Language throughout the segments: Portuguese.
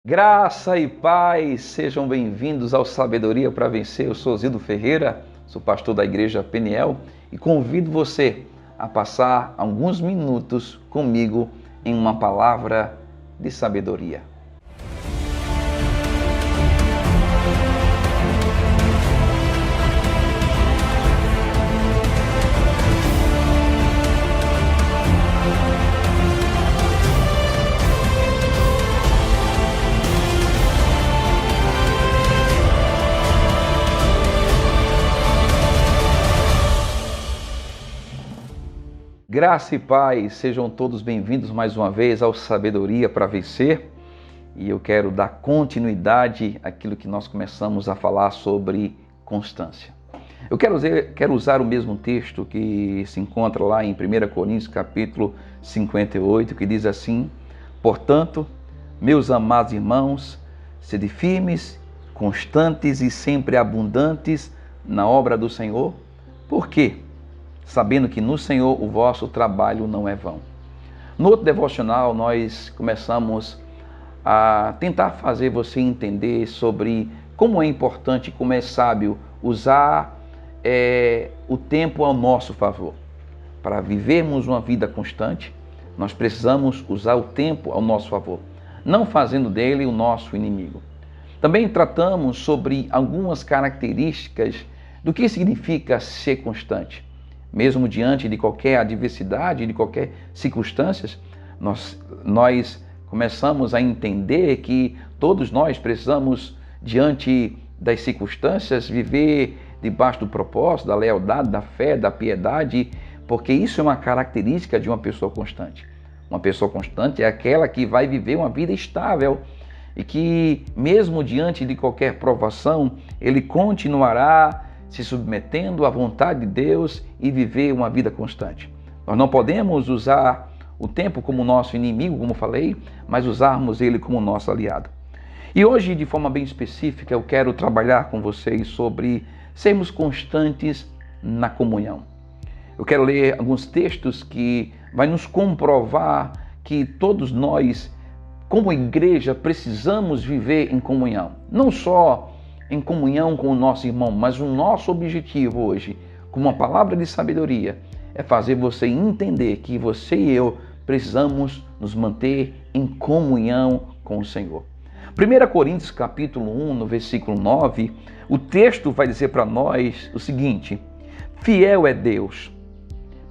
Graça e paz, sejam bem-vindos ao Sabedoria para Vencer. Eu sou Zildo Ferreira, sou pastor da Igreja Peniel e convido você a passar alguns minutos comigo em uma palavra de sabedoria. Graça e paz, sejam todos bem-vindos mais uma vez ao Sabedoria para Vencer. E eu quero dar continuidade àquilo que nós começamos a falar sobre constância. Eu quero usar o mesmo texto que se encontra lá em 1 Coríntios capítulo 58, que diz assim: portanto, meus amados irmãos, sede firmes, constantes e sempre abundantes na obra do Senhor. Por quê? Sabendo que no Senhor o vosso trabalho não é vão. No outro devocional, nós começamos a tentar fazer você entender sobre como é importante, como é sábio usar o tempo ao nosso favor. Para vivermos uma vida constante, nós precisamos usar o tempo ao nosso favor, não fazendo dele o nosso inimigo. Também tratamos sobre algumas características do que significa ser constante. Mesmo diante de qualquer adversidade, de qualquer circunstância, nós começamos a entender que todos nós precisamos, diante das circunstâncias, viver debaixo do propósito, da lealdade, da fé, da piedade, porque isso é uma característica de uma pessoa constante. Uma pessoa constante é aquela que vai viver uma vida estável e que, mesmo diante de qualquer provação, ele continuará se submetendo à vontade de Deus e viver uma vida constante. Nós não podemos usar o tempo como nosso inimigo, como falei, mas usarmos ele como nosso aliado. E hoje, de forma bem específica, eu quero trabalhar com vocês sobre sermos constantes na comunhão. Eu quero ler alguns textos que vai nos comprovar que todos nós, como igreja, precisamos viver em comunhão. Não só em comunhão com o nosso irmão, mas o nosso objetivo hoje, com uma palavra de sabedoria, é fazer você entender que você e eu precisamos nos manter em comunhão com o Senhor. 1 Coríntios capítulo 1, no versículo 9, o texto vai dizer para nós o seguinte: fiel é Deus,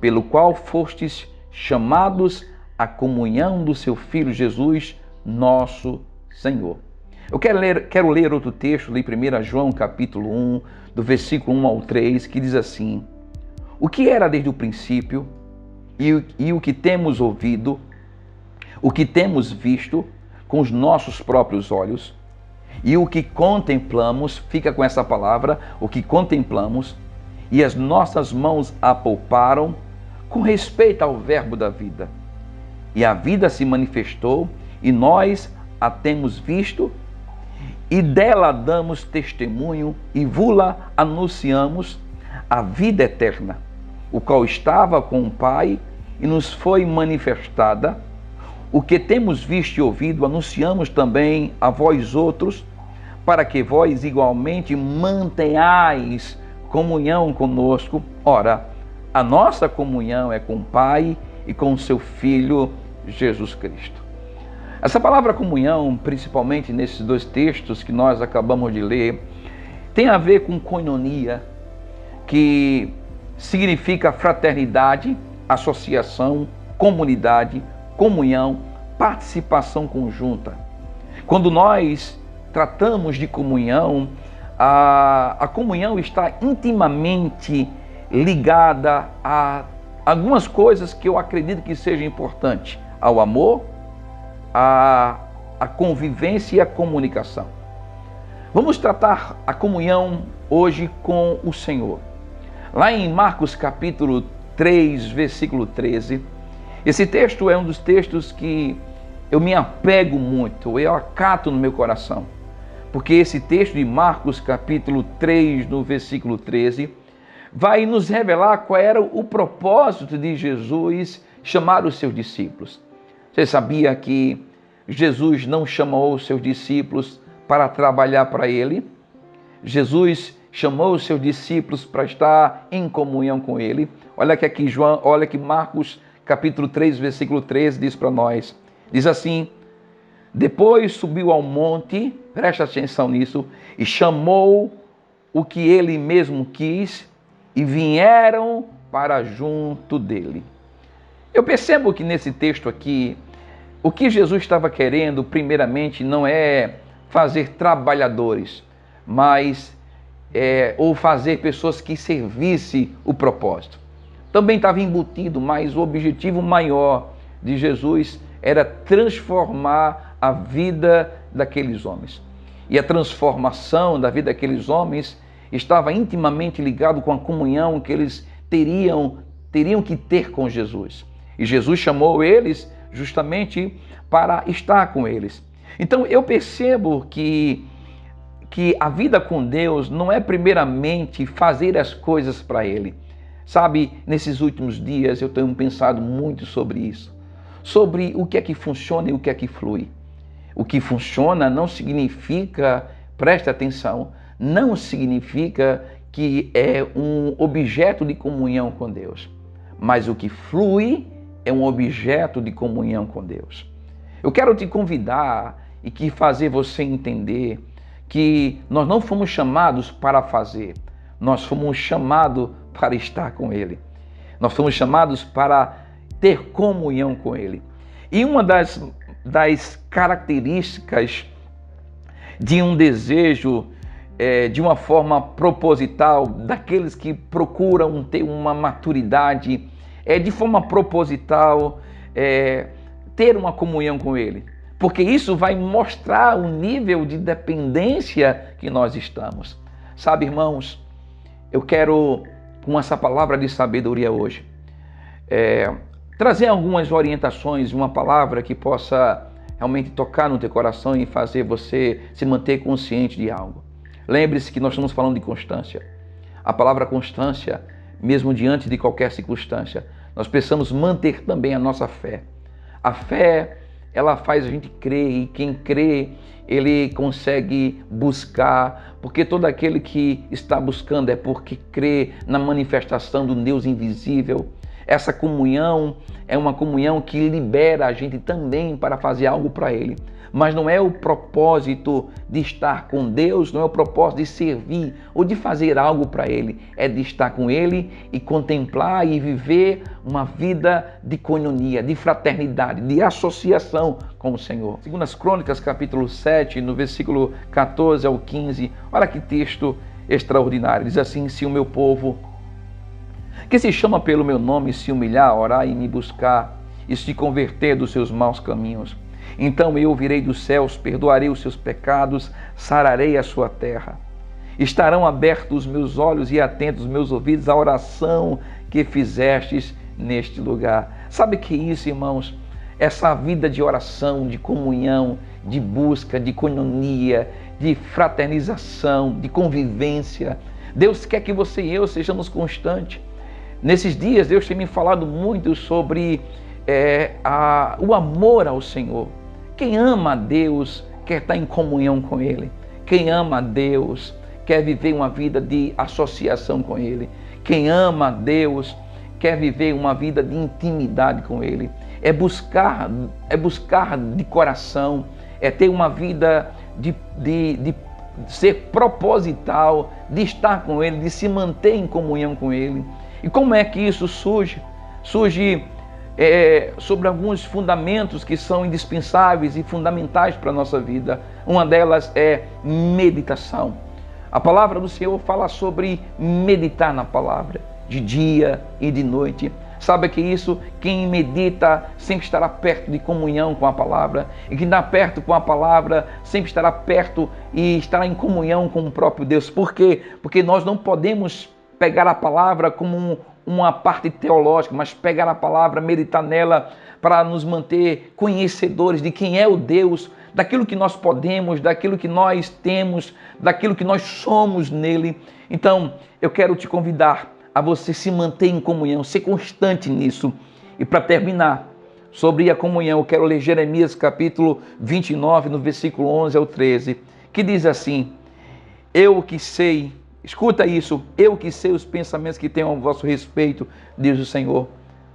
pelo qual fostes chamados à comunhão do seu Filho Jesus, nosso Senhor. Eu quero ler outro texto, li 1 João capítulo 1, do versículo 1 ao 3, que diz assim: o que era desde o princípio e o que temos ouvido, o que temos visto com os nossos próprios olhos e o que contemplamos, fica com essa palavra, o que contemplamos, e as nossas mãos apalparam com respeito ao verbo da vida. E a vida se manifestou e nós a temos visto e dela damos testemunho e vula anunciamos a vida eterna, o qual estava com o Pai e nos foi manifestada. O que temos visto e ouvido anunciamos também a vós outros, para que vós igualmente mantenhais comunhão conosco. Ora, a nossa comunhão é com o Pai e com o seu Filho Jesus Cristo. Essa palavra comunhão, principalmente nesses dois textos que nós acabamos de ler, tem a ver com koinonia, que significa fraternidade, associação, comunidade, comunhão, participação conjunta. Quando nós tratamos de comunhão, a comunhão está intimamente ligada a algumas coisas que eu acredito que sejam importantes: ao amor, a convivência e a comunicação. Vamos tratar a comunhão hoje com o Senhor. Lá em Marcos capítulo 3, versículo 13, esse texto é um dos textos que eu me apego muito, eu acato no meu coração, porque esse texto de Marcos capítulo 3, no versículo 13, vai nos revelar qual era o propósito de Jesus chamar os seus discípulos. Você sabia que Jesus não chamou os seus discípulos para trabalhar para ele. Jesus chamou os seus discípulos para estar em comunhão com ele. Olha que aqui João, olha que Marcos capítulo 3, versículo 13 diz para nós. Diz assim: depois subiu ao monte, presta atenção nisso, e chamou o que ele mesmo quis, e vieram para junto dele. Eu percebo que nesse texto aqui, o que Jesus estava querendo, primeiramente, não é fazer trabalhadores, mas ou fazer pessoas que servissem o propósito. Também estava embutido, mas o objetivo maior de Jesus era transformar a vida daqueles homens. E a transformação da vida daqueles homens estava intimamente ligado com a comunhão que eles teriam que ter com Jesus. E Jesus chamou eles justamente para estar com eles. Então eu percebo que a vida com Deus não é primeiramente fazer as coisas para Ele. Sabe, nesses últimos dias eu tenho pensado muito sobre isso. Sobre o que é que funciona e o que é que flui. O que funciona não significa, preste atenção, não significa que é um objeto de comunhão com Deus. Mas o que flui é um objeto de comunhão com Deus. Eu quero te convidar e que fazer você entender que nós não fomos chamados para fazer, nós fomos chamados para estar com Ele. Nós fomos chamados para ter comunhão com Ele. E uma das características de um desejo, de uma forma proposital, daqueles que procuram ter uma maturidade, de forma proposital, ter uma comunhão com Ele. Porque isso vai mostrar o nível de dependência que nós estamos. Sabe, irmãos, eu quero, com essa palavra de sabedoria hoje, trazer algumas orientações, uma palavra que possa realmente tocar no teu coração e fazer você se manter consciente de algo. Lembre-se que nós estamos falando de constância. A palavra constância, mesmo diante de qualquer circunstância, nós precisamos manter também a nossa fé. A fé, ela faz a gente crer, e quem crê, ele consegue buscar, porque todo aquele que está buscando é porque crê na manifestação do Deus invisível. Essa comunhão é uma comunhão que libera a gente também para fazer algo para Ele. Mas não é o propósito de estar com Deus, não é o propósito de servir ou de fazer algo para Ele. É de estar com Ele e contemplar e viver uma vida de coinonia, de fraternidade, de associação com o Senhor. Segundo as Crônicas, capítulo 7, no versículo 14 ao 15, olha que texto extraordinário. Diz assim: se o meu povo, que se chama pelo meu nome, se humilhar, orar e me buscar e se converter dos seus maus caminhos, então eu virei dos céus, perdoarei os seus pecados, sararei a sua terra. Estarão abertos os meus olhos e atentos os meus ouvidos à oração que fizestes neste lugar. Sabe que isso, irmãos? Essa vida de oração, de comunhão, de busca, de coinonia, de fraternização, de convivência. Deus quer que você e eu sejamos constantes. Nesses dias, Deus tem me falado muito sobre o amor ao Senhor. Quem ama a Deus quer estar em comunhão com Ele. Quem ama a Deus quer viver uma vida de associação com Ele. Quem ama a Deus quer viver uma vida de intimidade com Ele. É buscar de coração, é ter uma vida de ser proposital, de estar com Ele, de se manter em comunhão com Ele. E como é que isso surge? Surge sobre alguns fundamentos que são indispensáveis e fundamentais para a nossa vida. Uma delas é meditação. A palavra do Senhor fala sobre meditar na palavra, de dia e de noite. Sabe que isso, quem medita sempre estará perto de comunhão com a palavra. E quem está perto com a palavra sempre estará perto e estará em comunhão com o próprio Deus. Por quê? Porque nós não podemos pegar a palavra como uma parte teológica, mas pegar a palavra, meditar nela para nos manter conhecedores de quem é o Deus, daquilo que nós podemos, daquilo que nós temos, daquilo que nós somos nele. Então, eu quero te convidar a você se manter em comunhão, ser constante nisso. E para terminar, sobre a comunhão. Eu quero ler Jeremias capítulo 29, no versículo 11 ao 13, que diz assim: eu que sei, escuta isso, eu que sei os pensamentos que tenho a vosso respeito, diz o Senhor,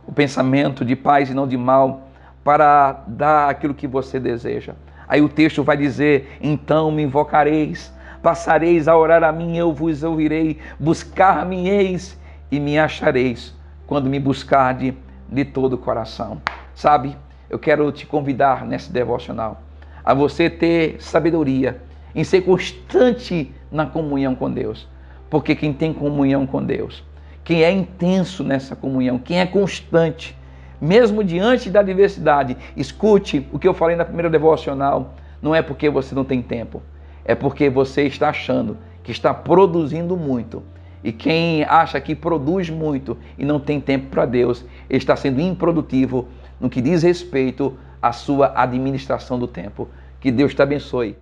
o pensamento de paz e não de mal, para dar aquilo que você deseja. Aí o texto vai dizer: então me invocareis, passareis a orar a mim, eu vos ouvirei, buscar-me-eis e me achareis, quando me buscarde de todo o coração. Sabe, eu quero te convidar nesse devocional a você ter sabedoria em ser constante na comunhão com Deus. Porque quem tem comunhão com Deus, quem é intenso nessa comunhão, quem é constante, mesmo diante da adversidade, escute o que eu falei na primeira devocional, não é porque você não tem tempo, é porque você está achando que está produzindo muito. E quem acha que produz muito e não tem tempo para Deus, está sendo improdutivo no que diz respeito à sua administração do tempo. Que Deus te abençoe.